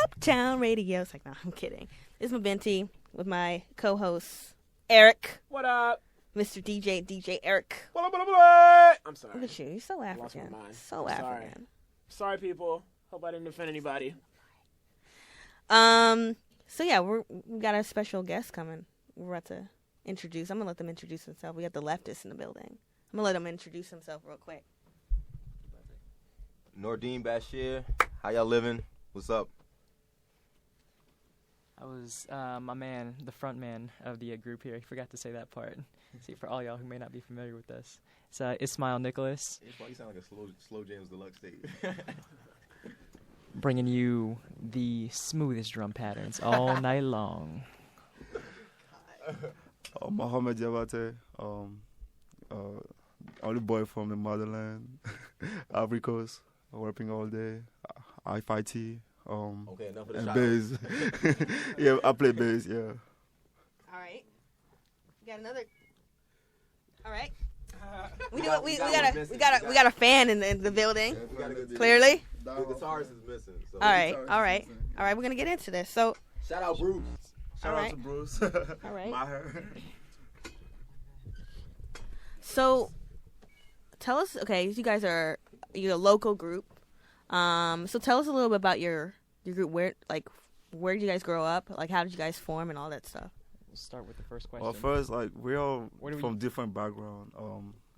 UpTown Radio. It's like, no, I'm kidding. This is Mabinti with my co-host, Eric. What up? Mr. DJ Eric. What? I'm sorry. Look at you. You're so African. Lost my mind. So I'm African. Sorry, people. Hope I didn't offend anybody. So yeah, we got a special guest coming. We're about to introduce. I'm gonna let them introduce themselves. We got the leftists in the building. I'm gonna let them introduce themselves real quick. Nordine Bashir, how y'all living? What's up? I was my man, the front man of the group here. I forgot to say that part. See, for all y'all who may not be familiar with this, it's Ismail Nicholas. You sound like a slow James Deluxe tape. Bringing you the smoothest drum patterns all night long. Mohammed Jabate, only boy from the motherland, Ivory Coast, working all day, I-FIT, Okay, enough of the and shot. bass. Yeah, I play bass, yeah. All right. We got another. All right. We got a fan in the building. Clearly. The guitarist is missing. So. All right. We're gonna get into this. So. Shout out Bruce. Shout All out right. to Bruce. All right. Maher. So, tell us. Okay, you're a local group. So tell us a little bit about your group. Where did you guys grow up? Like, how did you guys form and all that stuff? We'll start with the first question. Well, first, like, we're all Where do we- from different background.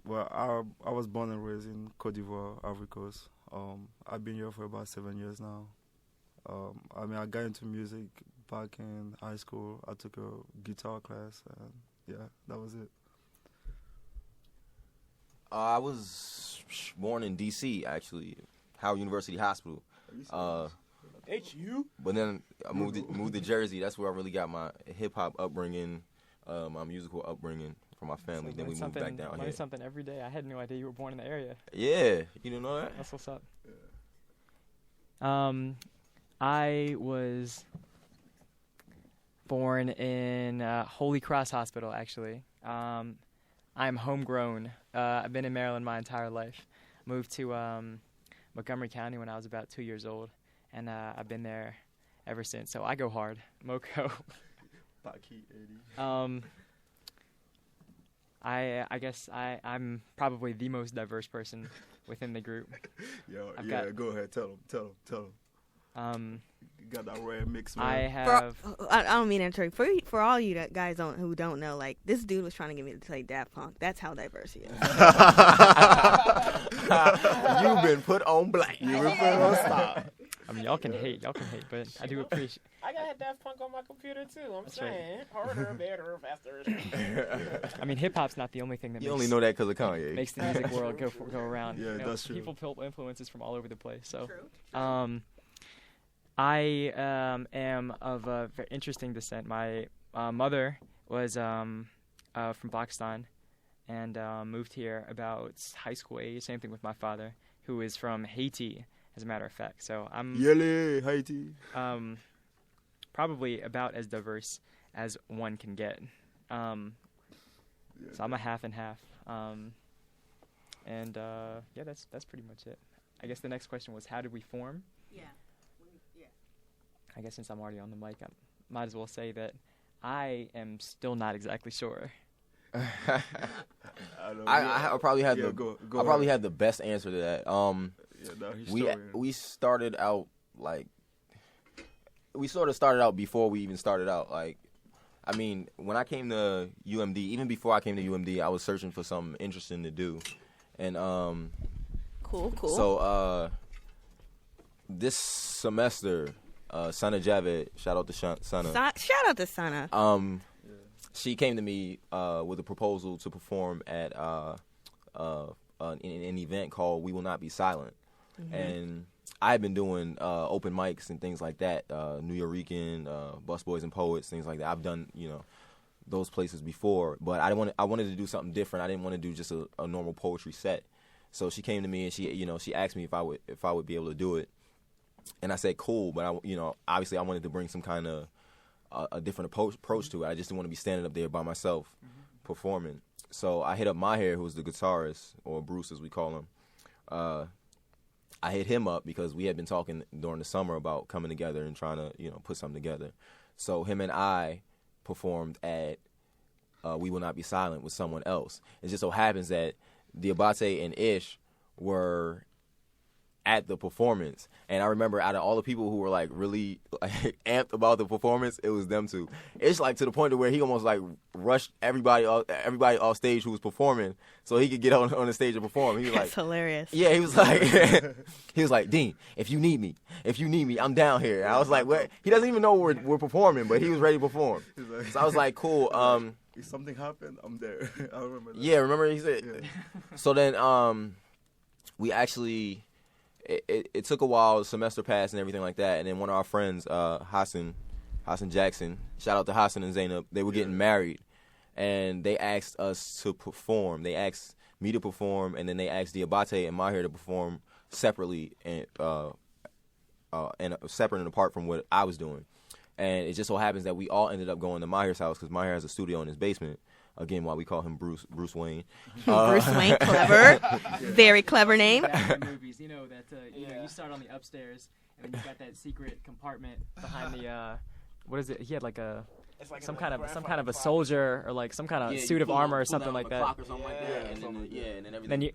Well, I was born and raised in Côte d'Ivoire, Ivory Coast. I've been here for about 7 years now. I got into music back in high school. I took a guitar class, and yeah, that was it. I was born in D.C. actually, Howard University Hospital. HU? But then I moved to Jersey. That's where I really got my hip hop upbringing, my musical upbringing from my family. Then we moved back down here. Learn something every day. I had no idea you were born in the area. Yeah, you didn't know that? That's what's up. I was born in Holy Cross Hospital, actually. I'm homegrown. I've been in Maryland my entire life. Moved to Montgomery County when I was about 2 years old, and I've been there ever since. So I go hard. Moco. I guess I'm probably the most diverse person within the group. Go ahead, tell them. You got that rare mix, man. I have. I don't mean to interrupt. For all you guys who don't know, like, this dude was trying to get me to play Daft Punk. That's how diverse he is. You've been put on blast. You were put on stop. I mean, y'all can hate, but I do appreciate. I got Daft Punk on my computer too. I'm That's saying harder, better, faster. I mean, hip hop's not the only thing that You only know that because of Kanye. makes the music world go around. Yeah, You know, that's true. People pull influences from all over the place. So, True. I am of a very interesting descent. My mother was from Pakistan and moved here about high school age. Same thing with my father, who is from Haiti, as a matter of fact. So I'm Yele, Haiti. probably about as diverse as one can get. So I'm a half and half. Yeah, that's pretty much it. I guess the next question was, how did we form? Yeah. I guess since I'm already on the mic, I might as well say that I am still not exactly sure. I probably had go I probably ahead. had the best answer to that. We started out we sort of started out before we even started out. Like, I mean, when I came to UMD, even before I came to UMD, I was searching for something interesting to do, and Cool. So this semester, Sana Javed, shout out to Sana. Shout out to Sana. She came to me with a proposal to perform at an event called We Will Not Be Silent. Mm-hmm. And I had been doing open mics and things like that, New Yorican, Busboys and Poets, things like that. I've done, those places before, but I wanted to do something different. I didn't want to do just a normal poetry set. So she came to me and she asked me if I would be able to do it. And I said, cool, but obviously I wanted to bring some kind of a different approach to it. I just didn't want to be standing up there by myself performing. So I hit up Maher, who's the guitarist, or Bruce as we call him. I hit him up because we had been talking during the summer about coming together and trying to, put something together. So him and I performed at We Will Not Be Silent with someone else. It just so happens that Diabate and Ish were at the performance, and I remember out of all the people who were like really amped about the performance, it was them two. It's like to the point to where he almost like rushed everybody off stage who was performing so he could get on the stage and perform. He was like, That's hilarious. yeah, he was like, Dean, if you need me, I'm down here. And I was like, what? He doesn't even know we're performing, but he was ready to perform. So I was like, cool. If something happened, I'm there. I remember that. Yeah, remember he said. Yeah. So then we actually. It took a while, the semester passed and everything like that, and then one of our friends, Hassan Jackson, shout out to Hassan and Zainab, they were getting married, and they asked us to perform. They asked me to perform, and then they asked Diabate and Maher to perform separately and separate and apart from what I was doing. And it just so happens that we all ended up going to Maher's house because Maher has a studio in his basement. Again, why we call him Bruce Wayne. Bruce Wayne, clever. Very clever name. Back in the movies, you know that you start on the upstairs and then you got that secret compartment behind the what is it? He had like some kind of a soldier or like some kind of suit of armor or something like that. And then everything. Then you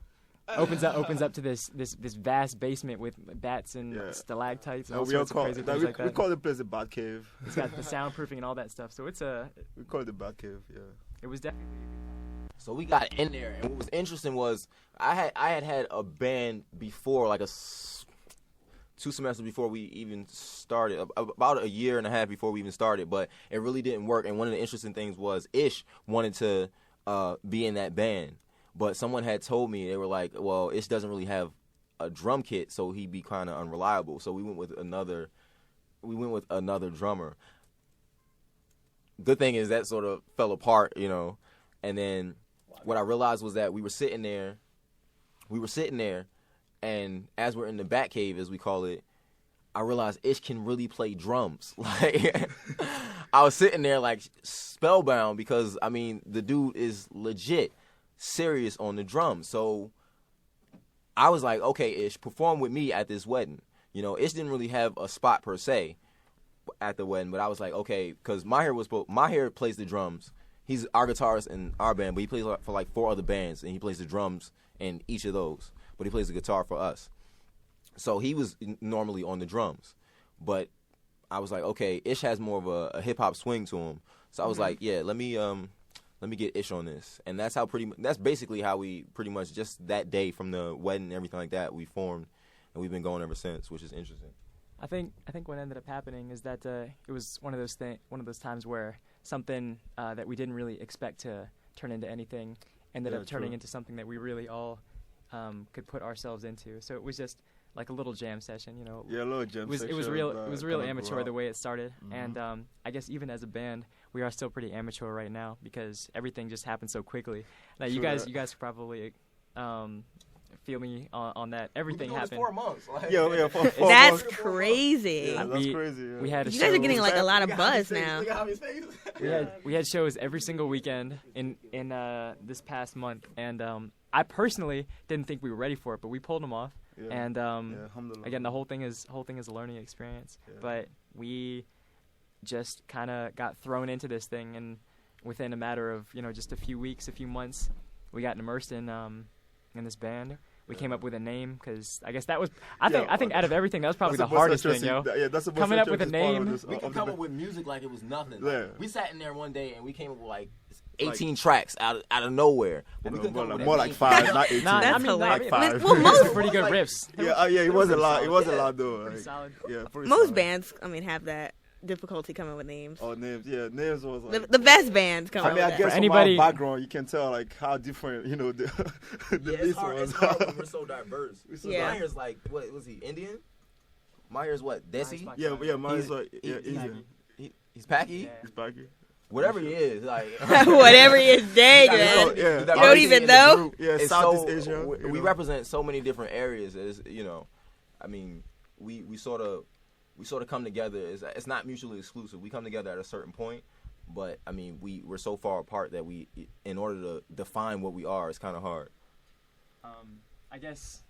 opens up to this vast basement with bats and stalactites and all sorts of crazy things like that. We call the place the Bat Cave. It's got the soundproofing and all that stuff. So we call it the Bat Cave. Yeah. It was definitely. So we got in there, and what was interesting was I had a band before, like 2 semesters before we even started, about a year and a half before we even started, but it really didn't work. And one of the interesting things was Ish wanted to be in that band, but someone had told me, they were like, well, Ish doesn't really have a drum kit, so he'd be kind of unreliable. So we went with another drummer. Good thing is that sort of fell apart, and then what I realized was that we were sitting there, and as we're in the Bat Cave, as we call it, I realized Ish can really play drums. Like, I was sitting there like spellbound because, I mean, the dude is legit serious on the drums. So I was like, okay, Ish, perform with me at this wedding. Ish didn't really have a spot per se at the wedding, but I was like, okay, because Maher plays the drums. He's our guitarist in our band, but he plays for like 4 other bands, and he plays the drums in each of those. But he plays the guitar for us. So he was normally on the drums, but I was like, okay, Ish has more of a hip hop swing to him. So I was like, yeah, let me get Ish on this, and that's basically how we pretty much just that day from the wedding and everything like that we formed, and we've been going ever since, which is interesting. I think what ended up happening is that it was one of those times where something that we didn't really expect to turn into anything ended up turning into something that we really all could put ourselves into. So it was just like a little jam session, Yeah, a little jam session. It was real amateur the way it started, and I guess even as a band, we are still pretty amateur right now because everything just happened so quickly. Now you guys probably. Feel me on that. Everything happened. 4 months. Like, yeah, 4 months. That's crazy. Yeah, that's crazy. Yeah. We had you guys are getting like a lot of buzz now. We had shows every single weekend in this past month, and I personally didn't think we were ready for it, but we pulled them off. Yeah. And again, the whole thing is a learning experience. Yeah. But we just kind of got thrown into this thing, and within a matter of just a few weeks, a few months, we got immersed in this band. We came up with a name because I guess that was I think out of everything that was probably the hardest thing, that's the most coming up with a name. We could come up with music like it was nothing. Yeah. We sat in there one day and we came up with like 18 tracks out of nowhere. But we couldn't come up with more a like name. 5, not 18. That's like hilarious. 5. Well, most Pretty good riffs. Yeah, it was a lot. It was a lot though. Pretty Like, solid. yeah, pretty most solid. bands, have that difficulty coming with names. Oh, names. Yeah, names was like. The best bands come I up mean, I with guess that. from our background, you can tell like how different, the It's hard was. when we're so diverse. Yeah. Myers like, what was he, Indian? Myers what, Desi? Yeah, mine's like, He's Indian. He's Packy? Yeah. He's Packy. Whatever he is, like Whatever he is, dang, man. Yeah. You don't even know? Yeah, It's Southeast so, Asia. we represent so many different areas. I mean, we sort of come together. It's not mutually exclusive. We come together at a certain point, but I mean, we're so far apart that in order to define what we are, it's kind of hard. I guess